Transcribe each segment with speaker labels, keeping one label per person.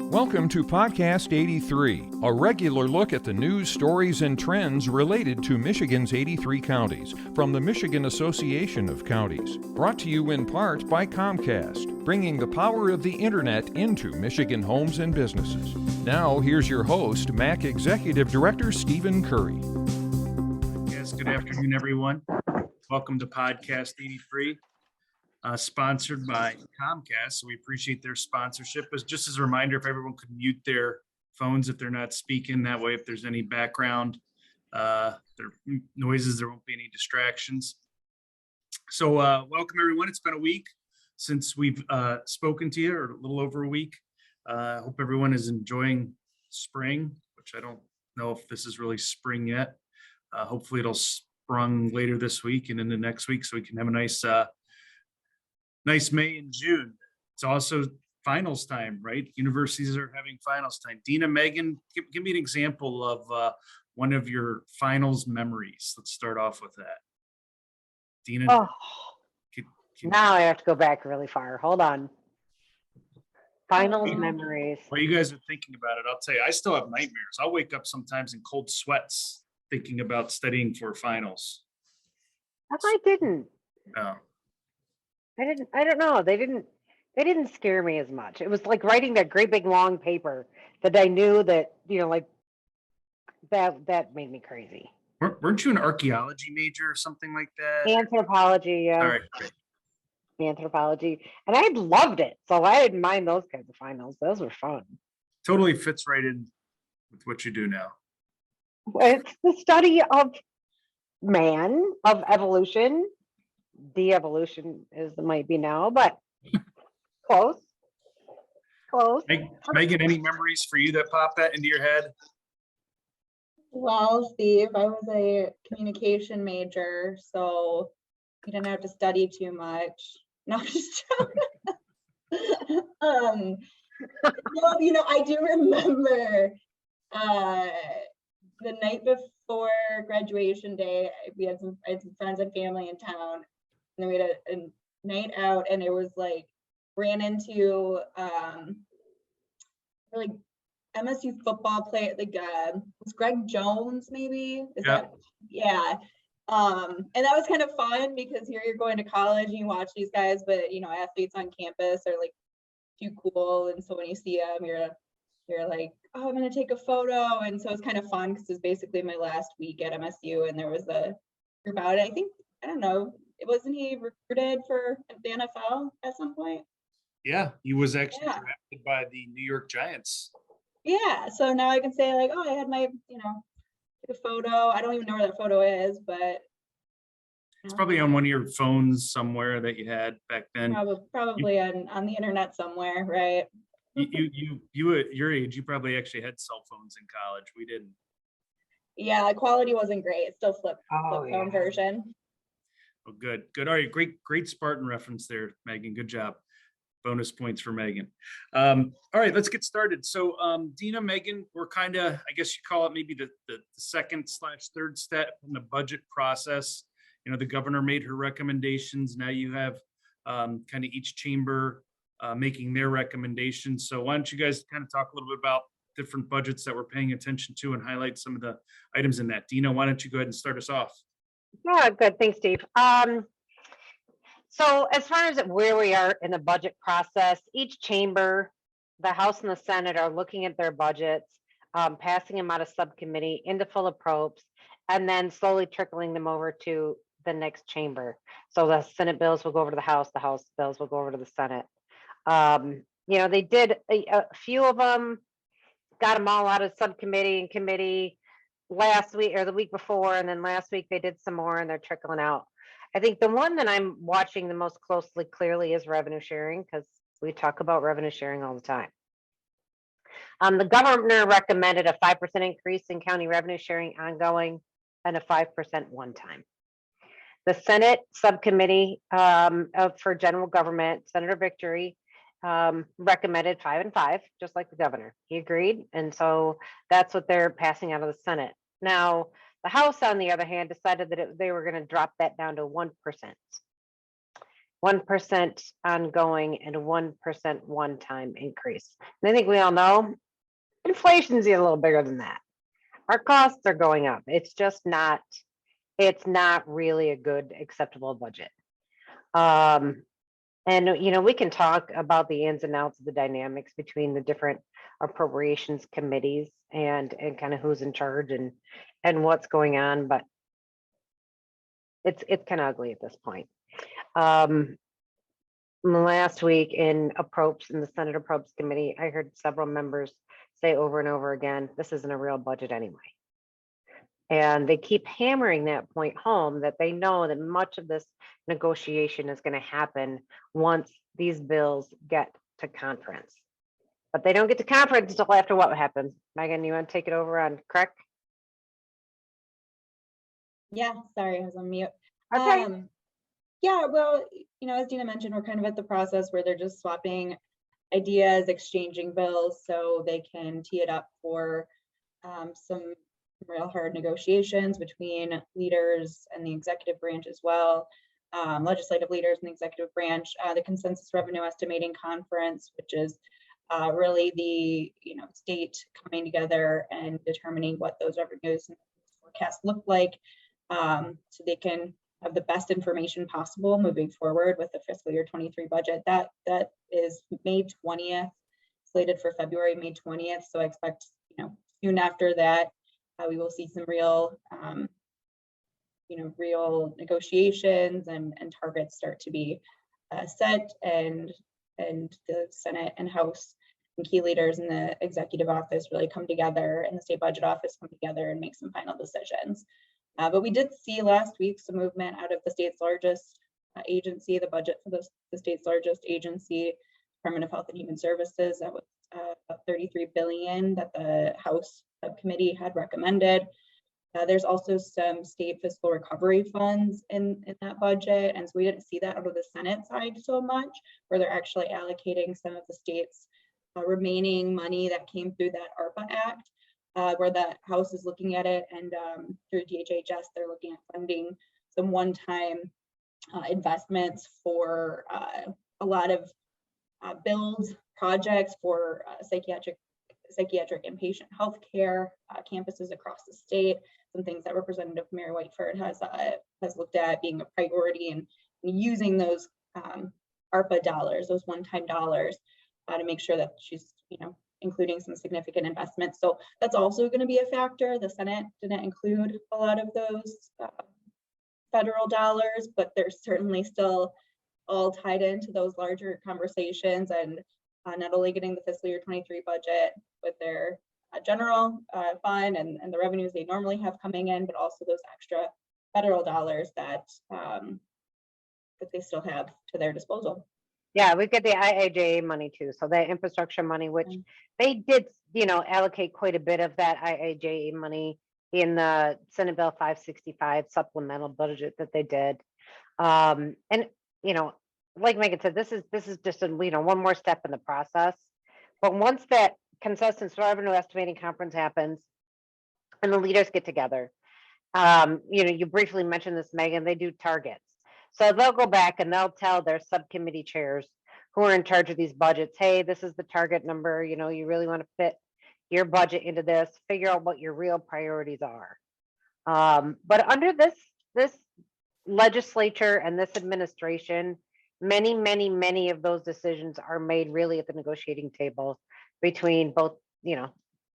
Speaker 1: Welcome to Podcast 83, a regular look at the news, stories, and trends related to Michigan's 83 counties from the Michigan Association of Counties. Brought to you in part by Comcast, bringing the power of the internet into Michigan homes and businesses. Now, here's your host, MAC Executive Director Stephen Currie.
Speaker 2: Yes, good afternoon, everyone. Welcome to Podcast 83. Sponsored by Comcast, so we appreciate their sponsorship. But just as a reminder, if everyone could mute their phones if they're not speaking, that way if there's any background noises, there won't be any distractions. So welcome everyone. It's been a week since we've spoken to you, or a little over a week. I hope everyone is enjoying spring, which I don't know if this is really spring yet. Hopefully it'll sprung later this week and into next week so we can have a nice May and June. It's also finals time, right? Universities are having finals time. Deena, Meghann, give me an example of one of your finals memories. Let's start off with that. Deena.
Speaker 3: Oh, now I have to go back really far. Hold on. Finals memories.
Speaker 2: While you guys are thinking about it, I'll tell you, I still have nightmares. I'll wake up sometimes in cold sweats thinking about studying for finals.
Speaker 3: I didn't.
Speaker 2: Oh.
Speaker 3: I don't know. They didn't scare me as much. It was like writing that great big long paper that I knew that, like that made me crazy.
Speaker 2: Weren't you an archaeology major or something like that?
Speaker 3: Anthropology, yeah.
Speaker 2: All right. Great.
Speaker 3: Anthropology. And I loved it. So I didn't mind those kinds of finals. Those were fun.
Speaker 2: Totally fits right in with what you do now.
Speaker 3: It's the study of man, of evolution. De-evolution is might be now, but close.
Speaker 2: Meghann, any memories for you that pop that into your head?
Speaker 4: Well, Steve, I was a communication major, so you didn't have to study too much. No, I'm just joking. Well, I do remember the night before graduation day, I had some friends and family in town. And then we had a night out, and it was like ran into like MSU football player, like was Greg Jones maybe? Yeah. And that was kind of fun because here you're going to college and you watch these guys, but athletes on campus are like too cool, and so when you see them, you're like, oh, I'm gonna take a photo, and so it's kind of fun because it's basically my last week at MSU, and there was a group out. I don't know. Wasn't he recruited for the NFL at some point?
Speaker 2: Yeah, he was actually drafted by the New York Giants.
Speaker 4: Yeah, so now I can say like, oh, I had my, take a photo. I don't even know where that photo is, but
Speaker 2: it's probably on one of your phones somewhere that you had back then.
Speaker 4: Probably on the internet somewhere, right?
Speaker 2: You at your age, you probably actually had cell phones in college. We didn't. Yeah,
Speaker 4: the quality wasn't great. It's still flip phone version.
Speaker 2: Oh, good. All right, great Spartan reference there, Meghann. Good job. Bonus points for Meghann. All right, let's get started. So, Deena, Meghann, we're kind of, I guess you call it maybe the second/third step in the budget process. The governor made her recommendations. Now you have kind of each chamber making their recommendations. So why don't you guys kind of talk a little bit about different budgets that we're paying attention to and highlight some of the items in that. Deena, why don't you go ahead and start us off?
Speaker 3: Yeah, good. Thanks, Steve. So as far as where we are in the budget process, each chamber, the House and the Senate, are looking at their budgets, passing them out of subcommittee into full appropriations, and then slowly trickling them over to the next chamber. So the Senate bills will go over to the House bills will go over to the Senate. They did a few of them, got them all out of subcommittee and committee last week or the week before, and then last week they did some more, and they're trickling out. I think the one that I'm watching the most clearly is revenue sharing, because we talk about revenue sharing all the time. The governor recommended a 5% increase in county revenue sharing ongoing and a 5% one time. The Senate subcommittee for general government, Senator Victory, recommended 5 and 5, just like the governor. He agreed, and so that's what they're passing out of the Senate. Now, the House, on the other hand, decided that they were going to drop that down to 1%. 1% ongoing, and 1% one-time increase. And I think we all know inflation's a little bigger than that. Our costs are going up. It's just not, it's not really a good, acceptable budget. And, you know, we can talk about the ins and outs of the dynamics between the different appropriations committees and kind of who's in charge and what's going on, but it's kind of ugly at this point. Last week in the Senate Appropriations Committee, I heard several members say over and over again, this isn't a real budget anyway. And they keep hammering that point home, that they know that much of this negotiation is going to happen once these bills get to conference. But they don't get to conference until after what happens. Meghann, you want to take it over on correct?
Speaker 4: Yeah, sorry, I was on mute.
Speaker 3: Okay.
Speaker 4: Yeah, well, you know, as Deena mentioned, we're kind of at the process where they're just swapping ideas, exchanging bills so they can tee it up for some real hard negotiations between leaders and the executive branch as well, legislative leaders and the executive branch. The Consensus Revenue Estimating Conference, which is really the state coming together and determining what those revenues and forecasts look like, so they can have the best information possible moving forward with the fiscal year 23 budget. That is May 20th, slated for February, May 20th. So I expect, soon after that, we will see some real, real negotiations and targets start to be set, and the Senate and House and key leaders in the executive office really come together, and the state budget office come together and make some final decisions. But we did see last week some movement out of the state's largest agency, the budget for the state's largest agency, Department of Health and Human Services. That was about $33 billion that the House subcommittee had recommended. There's also some state fiscal recovery funds in that budget. And so we didn't see that out of the Senate side so much, where they're actually allocating some of the state's remaining money that came through that ARPA Act. Where the House is looking at it, and through DHHS, they're looking at funding some one-time investments for a lot of build projects for psychiatric inpatient healthcare campuses across the state. Some things that Representative Mary Whiteford has looked at being a priority, and using those ARPA dollars, those one-time dollars, to make sure that she's including some significant investments. So that's also going to be a factor. The Senate didn't include a lot of those federal dollars, but they're certainly still all tied into those larger conversations, and not only getting the fiscal year 23 budget with their general fund and the revenues they normally have coming in, but also those extra federal dollars that they still have to their disposal.
Speaker 3: Yeah, we've got the IIJA money too. So that infrastructure money, which they did, allocate quite a bit of that IIJA money in the Senate Bill 565 supplemental budget that they did. And, like Meghann said, this is just one more step in the process. But once that Consensus Revenue Estimating Conference happens and the leaders get together, you briefly mentioned this, Meghann, they do targets. So they'll go back and they'll tell their subcommittee chairs who are in charge of these budgets, hey, this is the target number, you really want to fit your budget into this, figure out what your real priorities are. But under this legislature and this administration, many of those decisions are made really at the negotiating table between both, the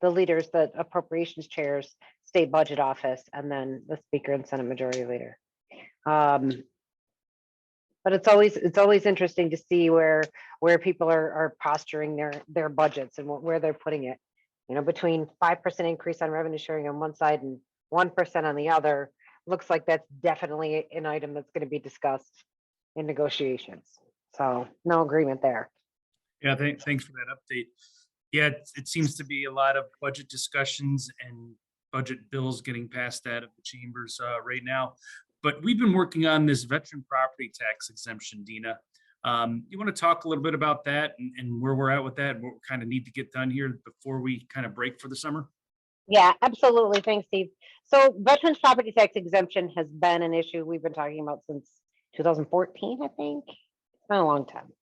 Speaker 3: leaders, the appropriations chairs, state budget office, and then the speaker and Senate majority leader. But it's always interesting to see where people are posturing their budgets and where they're putting it. Between 5% increase on revenue sharing on one side and 1% on the other, looks like that's definitely an item that's going to be discussed in negotiations. So no agreement there.
Speaker 2: Yeah, thanks for that update. Yeah, it seems to be a lot of budget discussions and budget bills getting passed out of the chambers right now. But we've been working on this veteran property tax exemption, Deena. You want to talk a little bit about that and where we're at with that and what we kind of need to get done here before we kind of break for the summer?
Speaker 3: Yeah, absolutely. Thanks, Steve. So veterans property tax exemption has been an issue we've been talking about since 2014, I think. a long time.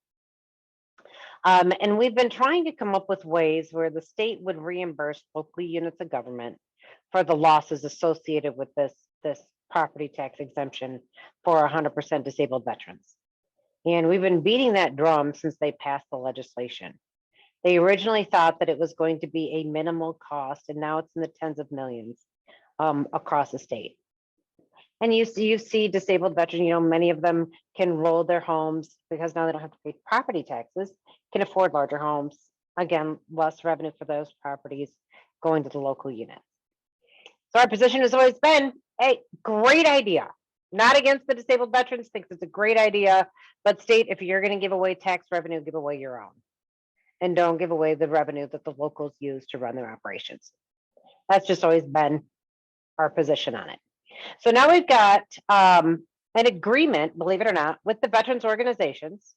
Speaker 3: And we've been trying to come up with ways where the state would reimburse local units of government for the losses associated with this property tax exemption for 100% disabled veterans. And we've been beating that drum since they passed the legislation. They originally thought that it was going to be a minimal cost, and now it's in the tens of millions across the state. And you see disabled veterans, many of them can roll their homes because now they don't have to pay property taxes, can afford larger homes. Again, less revenue for those properties going to the local unit. So our position has always been, hey, great idea. Not against the disabled veterans, thinks it's a great idea, but state, if you're going to give away tax revenue, give away your own. And don't give away the revenue that the locals use to run their operations. That's just always been our position on it. So now we've got an agreement, believe it or not, with the veterans organizations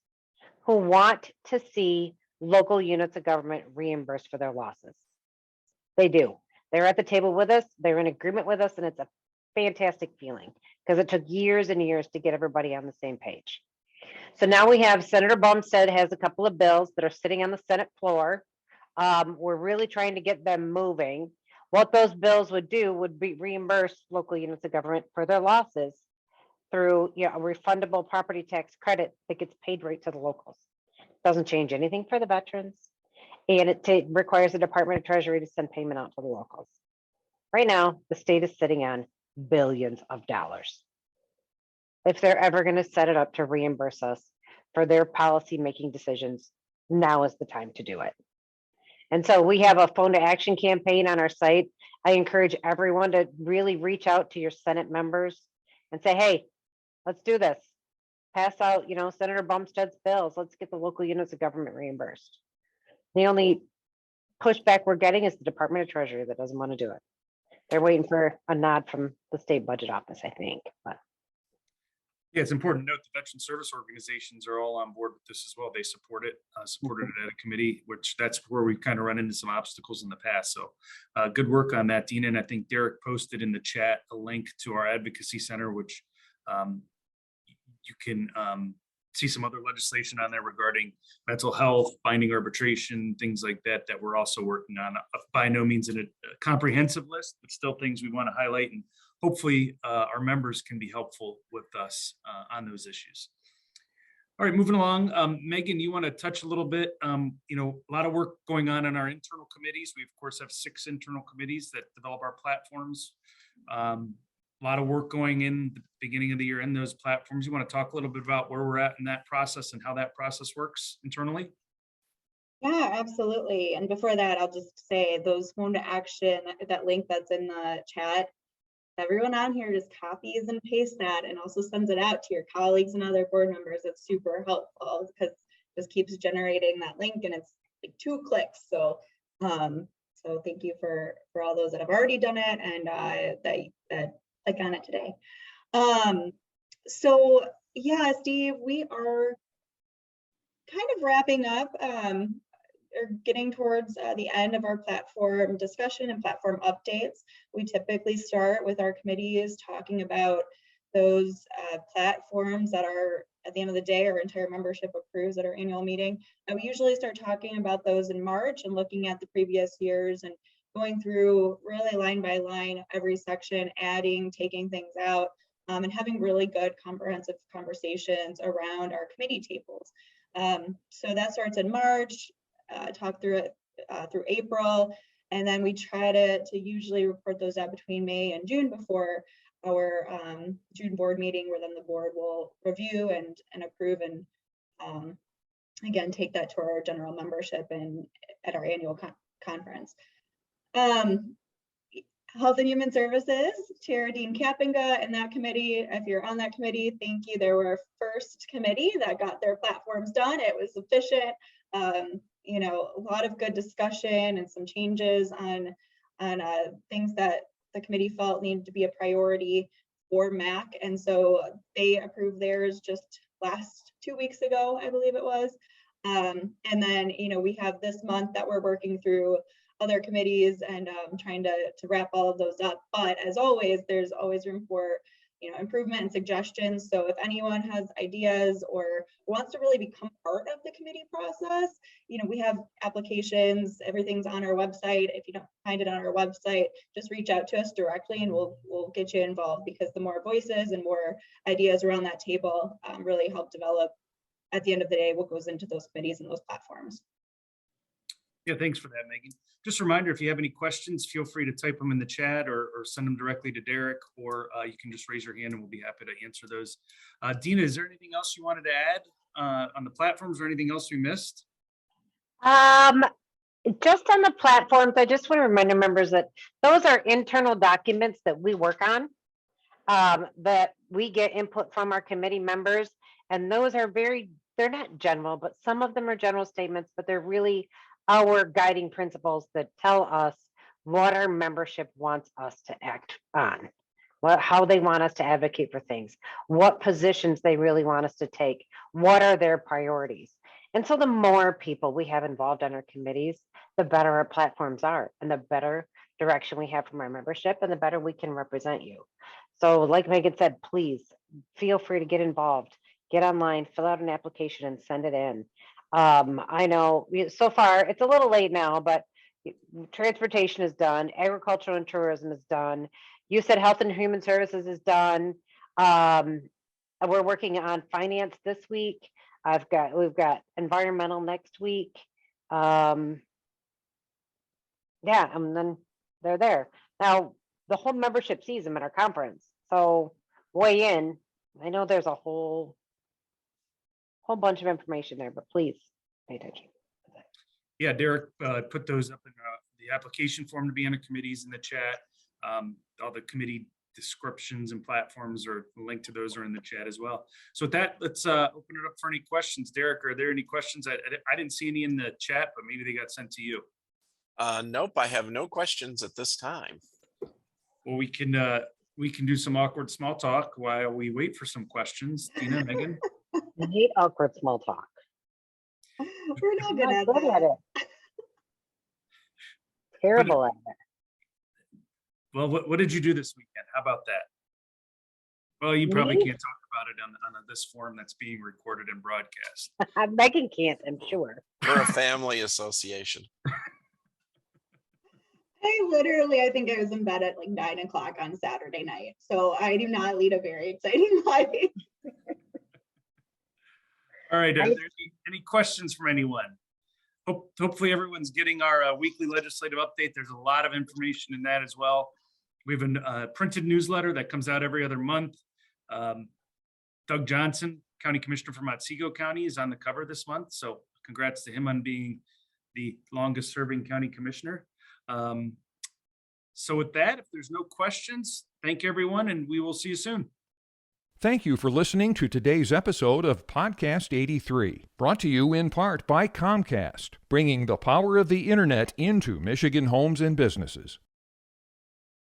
Speaker 3: who want to see local units of government reimbursed for their losses. They do. They're at the table with us. They're in agreement with us, and it's a fantastic feeling because it took years and years to get everybody on the same page. So now we have Senator Bumstead has a couple of bills that are sitting on the Senate floor. We're really trying to get them moving. What those bills would do would be reimburse local units of government for their losses through a refundable property tax credit that gets paid right to the locals. Doesn't change anything for the veterans, and it requires the Department of Treasury to send payment out to the locals. Right now, the state is sitting on billions of dollars. If they're ever going to set it up to reimburse us for their policy making decisions, now is the time to do it. And so we have a phone to action campaign on our site. I encourage everyone to really reach out to your Senate members and say, hey, let's do this. Pass out, Senator Bumstead's bills. Let's get the local units of government reimbursed. The only pushback we're getting is the Department of Treasury that doesn't want to do it. They're waiting for a nod from the state budget office, I think. But
Speaker 2: yeah, it's important to note the veteran service organizations are all on board with this as well. They support it, supported it at a committee, which that's where we've kind of run into some obstacles in the past. So good work on that, Deena. And I think Derek posted in the chat a link to our advocacy center, which you can see some other legislation on there regarding mental health, binding arbitration, things like that, that we're also working on. By no means in a comprehensive list, but still things we want to highlight, and hopefully our members can be helpful with us on those issues. All right, moving along. Meghann, you want to touch a little bit, a lot of work going on in our internal committees. We of course have 6 internal committees that develop our platforms. A lot of work going in the beginning of the year in those platforms. You want to talk a little bit about where we're at in that process and how that process works internally?
Speaker 4: Yeah, absolutely. And before that, I'll just say those phone to action, that link that's in the chat, everyone on here just copies and pastes that and also sends it out to your colleagues and other board members. It's super helpful because it just keeps generating that link, and it's like 2 clicks. So so thank you for all those that have already done it and that click on it today. So yeah, Steve, we are kind of wrapping up or getting towards the end of our platform discussion and platform updates. We typically start with our committees talking about those platforms that are, at the end of the day, our entire membership approves at our annual meeting. And we usually start talking about those in March and looking at the previous years and going through really line by line every section, adding, taking things out, and having really good comprehensive conversations around our committee tables. So that starts in March, talk through it through April, and then we try to usually report those out between May and June before our June board meeting, where then the board will review and approve and again take that to our general membership and at our annual conference. Health and Human Services, Chair Dean Kappinga and that committee. If you're on that committee, thank you. They were our first committee that got their platforms done. It was efficient. A lot of good discussion and some changes on things that the committee felt needed to be a priority for MAC. And so they approved theirs just last 2 weeks ago, I believe it was. And then, we have this month that we're working through other committees and trying to wrap all of those up. But as always, there's always room for improvement and suggestions. So if anyone has ideas or wants to really become part of the committee process, we have applications, everything's on our website. If you don't find it on our website, just reach out to us directly and we'll get you involved, because the more voices and more ideas around that table really help develop, at the end of the day, what goes into those committees and those platforms.
Speaker 2: Yeah, thanks for that, Meghann. Just a reminder, if you have any questions, feel free to type them in the chat or send them directly to Derek, or you can just raise your hand and we'll be happy to answer those. Deena, is there anything else you wanted to add on the platforms or anything else we missed?
Speaker 3: Just on the platforms, I just want to remind our members that those are internal documents that we work on, that we get input from our committee members. And those are they're not general, but some of them are general statements, but they're really our guiding principles that tell us what our membership wants us to act on, how they want us to advocate for things, what positions they really want us to take, what are their priorities. And so the more people we have involved on our committees, the better our platforms are, and the better direction we have from our membership, and the better we can represent you. So like Meghann said, please feel free to get involved, get online, fill out an application and send it in. I know so far it's a little late now, but transportation is done, agricultural and tourism is done. You said health and human services is done. We're working on finance this week. We've got environmental next week. Yeah, and then they're there. Now the whole membership sees them at our conference. So weigh in. I know there's a whole bunch of information there, but please pay attention.
Speaker 2: Yeah, Derek put those up in the application form to be on the committees in the chat. All the committee descriptions and platforms are linked to those are in the chat as well. So with that, let's open it up for any questions. Derek, are there any questions? I didn't see any in the chat, but maybe they got sent to you.
Speaker 5: Nope, I have no questions at this time.
Speaker 2: Well, we can do some awkward small talk while we wait for some questions. Deena, Meghann?
Speaker 3: I hate awkward small talk.
Speaker 4: We're not good at
Speaker 3: Good
Speaker 4: that.
Speaker 3: it. Terrible at it.
Speaker 2: Well, what did you do this weekend? How about that? Well, you probably
Speaker 3: Me?
Speaker 2: can't talk about it on this forum that's being recorded and broadcast.
Speaker 3: Meghann can't, I'm sure.
Speaker 5: We're a family association.
Speaker 4: I think I was in bed at like 9 o'clock on Saturday night. So I do not lead a very exciting life.
Speaker 2: All right, are there any questions from anyone? Hopefully everyone's getting our weekly legislative update. There's a lot of information in that as well. We have a printed newsletter that comes out every other month. Doug Johnson, County Commissioner from Otsego County, is on the cover this month. So congrats to him on being the longest serving county commissioner. So with that, if there's no questions, thank you everyone, and we will see you soon.
Speaker 1: Thank you for listening to today's episode of Podcast 83, brought to you in part by Comcast, bringing the power of the internet into Michigan homes and businesses.